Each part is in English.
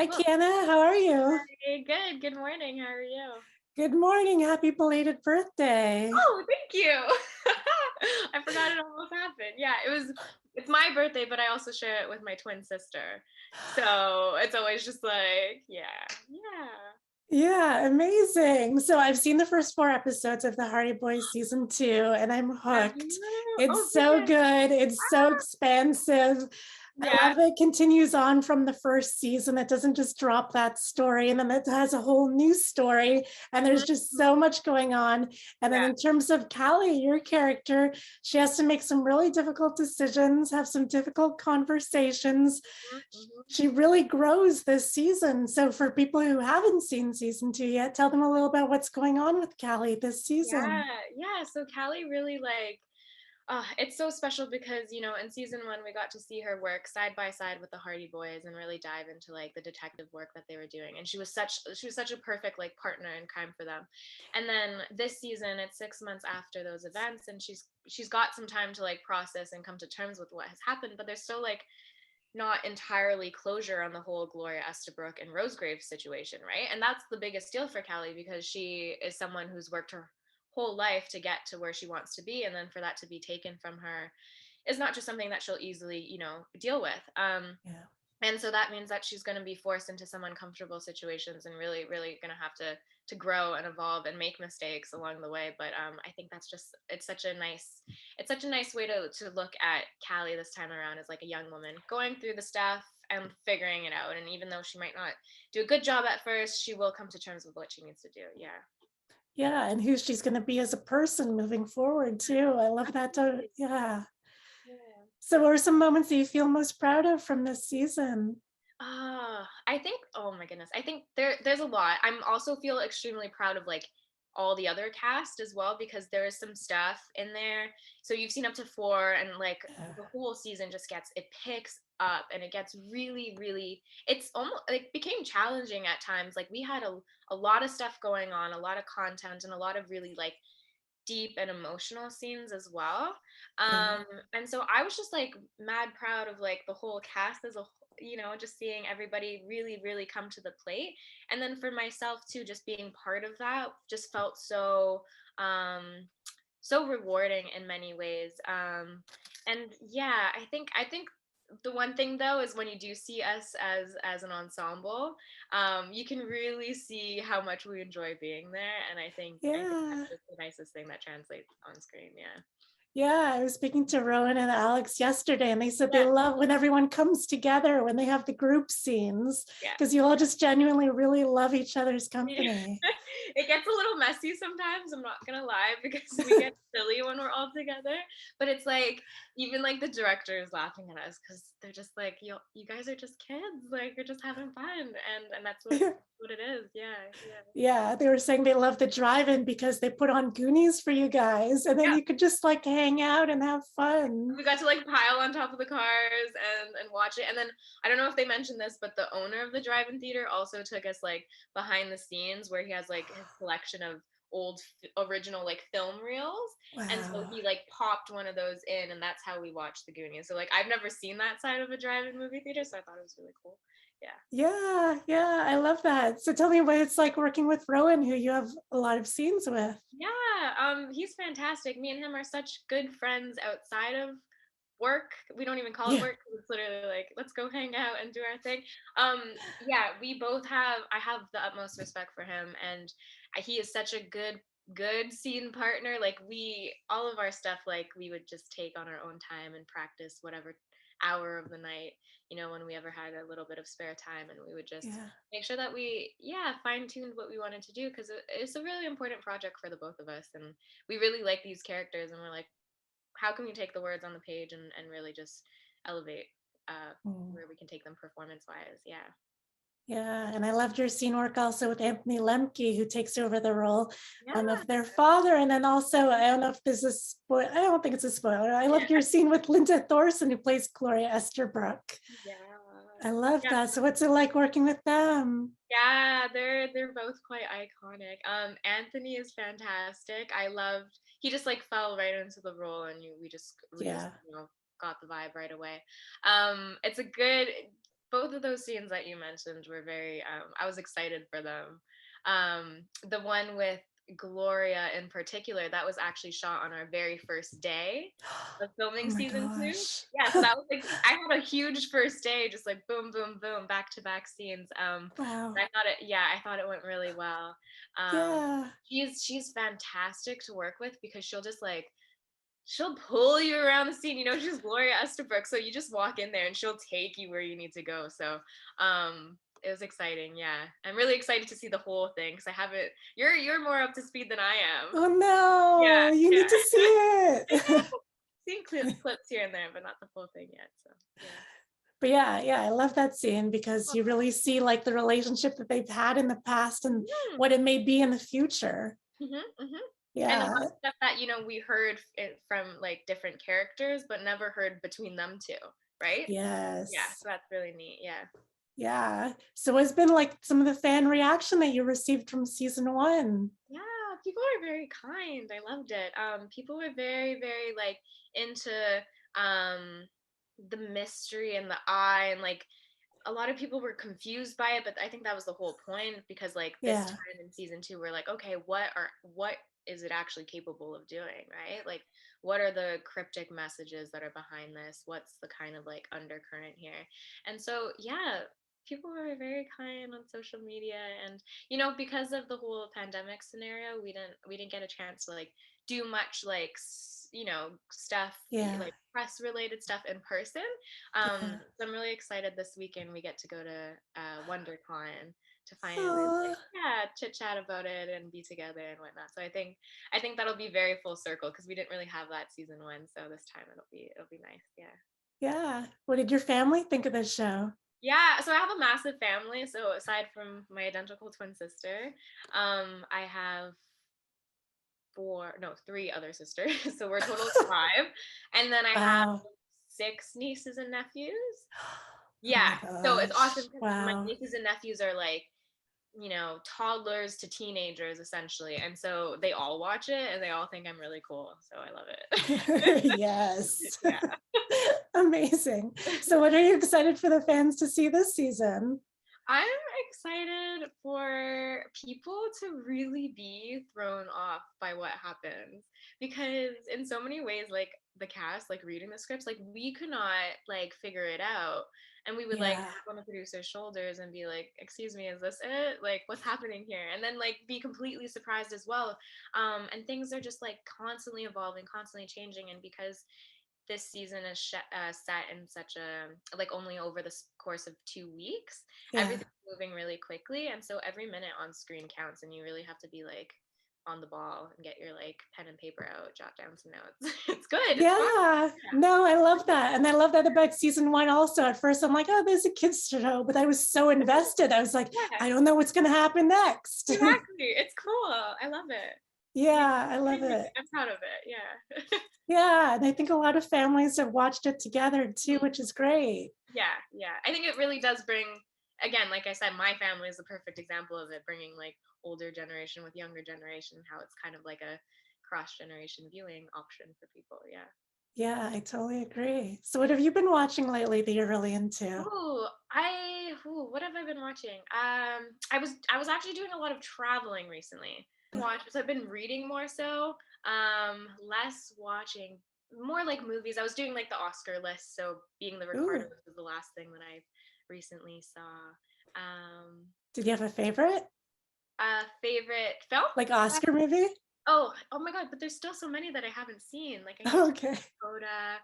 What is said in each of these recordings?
Hi, Well, Kiana. How are you? hi, good. Good morning. How are you? Good morning. Happy belated birthday. Oh, thank you. I forgot it almost happened. Yeah, it's my birthday, but I also share it with my twin sister. So it's always just like, yeah. Yeah, amazing. So I've seen the first four episodes of the Hardy Boys season 2, and I'm Have hooked. you? Oh It's so goodness. good. It's so expansive. I Yeah. love that it continues on from the first season. It doesn't just drop that story and then it has a whole new story. And there's Mhm. just so much going on. And then Yeah. in terms of Callie, your character, she has to make some really difficult decisions, have some difficult conversations. Mhm, mhm. She really grows this season. So for people who haven't seen season 2 yet, tell them a little about what's going on with Callie this Yeah, season. yeah. So Callie really it's so special because, in season one, we got to see her work side by side with the Hardy Boys and really dive into like the detective work that they were doing. And she was such a perfect like partner in crime for them. And then this season, it's 6 months after those events, and she's got some time to like process and come to terms with what has happened, but there's still like not entirely closure on the whole Gloria Estabrook and Rosegrave situation, right? And that's the biggest deal for Callie because she is someone who's worked her whole life to get to where she wants to be, and then for that to be taken from her is not just something that she'll easily, deal with. Yeah. And so that means that she's going to be forced into some uncomfortable situations and really really going to have to grow and evolve and make mistakes along the way. But I think that's just it's such a nice way to look at Callie this time around as like a young woman going through the stuff and figuring it out. And even though she might not do a good job at first, she will come to terms with what she needs to do. Yeah. Yeah, and who she's going to be as a person moving forward too. I love that. Absolutely. Yeah. Yeah. So, what are some moments that you feel most proud of from this season? I think, oh my goodness. I think there's a lot. I'm also feel extremely proud of like all the other cast as well because there is some stuff in there. So you've seen up to four, and like Yeah. the whole season just it picks up and it gets really, really, it's almost like became challenging at times. Like we had a lot of stuff going on, a lot of content, and a lot of really like deep and emotional scenes as well. Yeah. Um, and so I was just like mad proud of like the whole cast as a just seeing everybody really, really come to the plate. And then for myself too, just being part of that just felt so rewarding in many ways. And yeah, I think the one thing though is when you do see us as an ensemble, you can really see how much we enjoy being there. And I think that's Yeah. just the nicest thing that translates on screen. Yeah. Yeah, I was speaking to Rowan and Alex yesterday, and they said they Yeah. love when everyone comes together when they have the group scenes Yeah. because you all just genuinely really love each other's Yeah. company. It gets a little messy sometimes, I'm not gonna lie, because we get silly when we're all together. But it's like even like the director is laughing at us because they're just like, you guys are just kids, like you're just having fun, and that's what it is. Yeah, yeah. Yeah, they were saying they love the drive-in because they put on Goonies for you guys, and then Yeah. you could just like hang out and have fun. We got to like pile on top of the cars and watch it. And then I don't know if they mentioned this, but the owner of the drive-in theater also took us like behind the scenes where he has like his collection of old original like film reels. And so Wow. he like popped one of those in, and that's how we watched the Goonies. So like I've never seen that side of a drive-in movie theater, so I thought it was really cool. Yeah. Yeah, yeah, I love that. So tell me what it's like working with Rowan, who you have a lot of scenes with. Yeah, he's fantastic. Me and him are such good friends outside of work. We don't even call it Yeah. work 'cause it's literally like, let's go hang out and do our thing. Yeah, we both have, I have the utmost respect for him, and he is such a good scene partner. Like all of our stuff, like we would just take on our own time and practice whatever hour of the night, when we ever had a little bit of spare time, and we would just Yeah. make sure that we, yeah, fine tuned what we wanted to do because it's a really important project for the both of us, and we really like these characters, and we're like, how can we take the words on the page and really just elevate Mm. where we can take them performance wise. Yeah. Yeah, and I loved your scene work also with Anthony Lemke, who takes over the role Yeah. of their father. And then also, I don't know if this is spoil. I don't think it's a spoiler. I loved Yeah. your scene with Linda Thorsen, who plays Gloria Estabrook. Yeah. I love Yeah. that. So, what's it like working with them? Yeah, they're both quite iconic. Anthony is fantastic. I loved he just like fell right into the role, and we just Yeah, got the vibe right away. It's a good both of those scenes that you mentioned were very, I was excited for them. The one with Gloria in particular, that was actually shot on our very first day of Oh filming my season 2. gosh. Yeah, so that was like, I had a huge first day, just like boom, boom, boom, back to back scenes. Wow. I thought it went really well. Um, Yeah. she's fantastic to work with because she'll pull you around the scene. You know, she's Gloria Estabrook, so you just walk in there and she'll take you where you need to go. So it was exciting. Yeah, I'm really excited to see the whole thing because I haven't. You're more up to speed than I am. Oh Yeah, no, you yeah. need to see it. Seen clips here and there, but not the full thing yet. So yeah. But yeah, I love that scene because you really see like the relationship that they've had in the past and Mhm, what it may be in the future. mhm, mhm. And a lot Yeah. of stuff that we heard it from like different characters, but never heard between them two, right? Yeah, Yes. so that's really neat. Yeah. Yeah. So what's been like some of the fan reaction that you received from season 1? Yeah, people are very kind. I loved it. People were very, very like into um the mystery and the eye, and like a lot of people were confused by it, but I think that was the whole point because like this Yeah. time in season 2, we're like, okay, what is it actually capable of doing, right? Like, what are the cryptic messages that are behind this? What's the kind of like undercurrent here? And so, yeah, people were very kind on social media, and because of the whole pandemic scenario, we didn't get a chance to like do much like stuff Yeah. like press related stuff in person. Yeah. So I'm really excited this weekend we get to go to WonderCon to finally Aw. like chit chat about it and be together and whatnot. So I think that'll be very full circle because we didn't really have that season 1. So this time it'll be nice. Yeah. Yeah. What did your family think of this show? Yeah, so I have a massive family. So aside from my identical twin sister, I have three other sisters. So we're a total of 5. And then I have Wow. 6 nieces and nephews. Oh Yeah. my So it's awesome gosh. because my Wow. nieces and nephews are like, toddlers to teenagers essentially. And so they all watch it and they all think I'm really cool. So I love it. Yes. Yeah. Amazing. So what are you excited for the fans to see this season? I'm excited for people to really be thrown off by what happens because in so many ways, like the cast, like reading the scripts, like we could not like figure it out, and we would like Yeah. tap on the producer's shoulders and be like, "Excuse me, is this it? Like, what's happening here?" And then like be completely surprised as well. And things are just like constantly evolving, constantly changing, and because this season is set in such a like only over the course of 2 weeks. Yeah. Everything's moving really quickly, and so every minute on screen counts, and you really have to be like on the ball and get your like pen and paper out, jot down some notes. It's good. It's fun. Yeah. No, I love that. And I love that about season 1 also. At first I'm like, oh, there's a kids show, but I was so invested. I was like, Yeah, I don't know what's going to happen next. exactly. It's cool. I love it. Yeah, Yeah, I love it. I'm proud of it. Yeah. Yeah. And I think a lot of families have watched it together too, which is great. Yeah. I think it really does bring, again, like I said, my family is a perfect example of it, bringing like older generation with younger generation, how it's kind of like a cross-generation viewing option for people. Yeah. Yeah, I totally agree. So what have you been watching lately that you're really into? What have I been watching? I was actually doing a lot of traveling recently. So I've been reading more so, less watching, more like movies. I was doing like the Oscar list, so Being the Ricardo Ooh, was the last thing that I recently saw. did you have a favorite? Favorite film? Like Oscar movie? Oh my God! But there's still so many that I haven't seen. Like I need to Okay, Coda,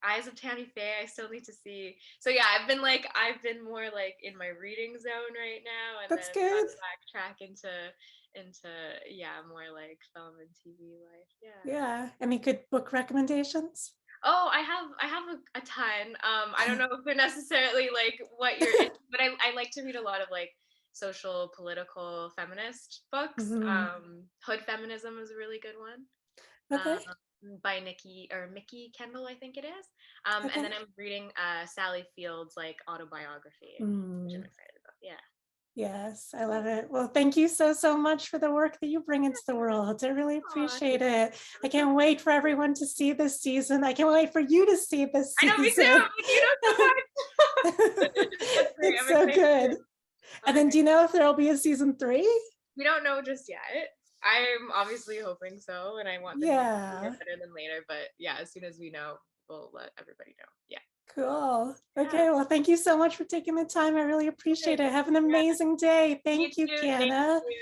Eyes of Tammy Faye. I still need to see. So yeah, I've been more like in my reading zone right now, and that's then good. about to backtrack into yeah, more like film and TV life. Yeah. Yeah. Any good book recommendations? Oh, I have a ton. I don't know if they're necessarily like what you're into, but I like to read a lot of like social, political, feminist books. Mhm. Hood Feminism is a really good one. Okay. By Mickey Kendall, I think it is. And Okay. then I'm reading Sally Field's like autobiography, which I'm Mm. excited about. Yeah. Yes, I love it. Well, thank you so much for the work that you bring into the world. I really Aw, appreciate thank it. you. I It was so can't wait for everyone to see this season. I can't wait for you to see this I know, me too. season. Thank you so much. That's great. It's I'm so excited good. too. And then do you know if there'll be a season 3? We don't know just yet. I'm obviously hoping so, and I want them to be sooner Yeah, better than later. But yeah, as soon as we know, we'll let everybody know. Yeah. cool. Yeah. Okay, well, thank you so much for taking the time. I really appreciate it. Have an Yeah. amazing day. You Thank you, too. Thank Kiana. you.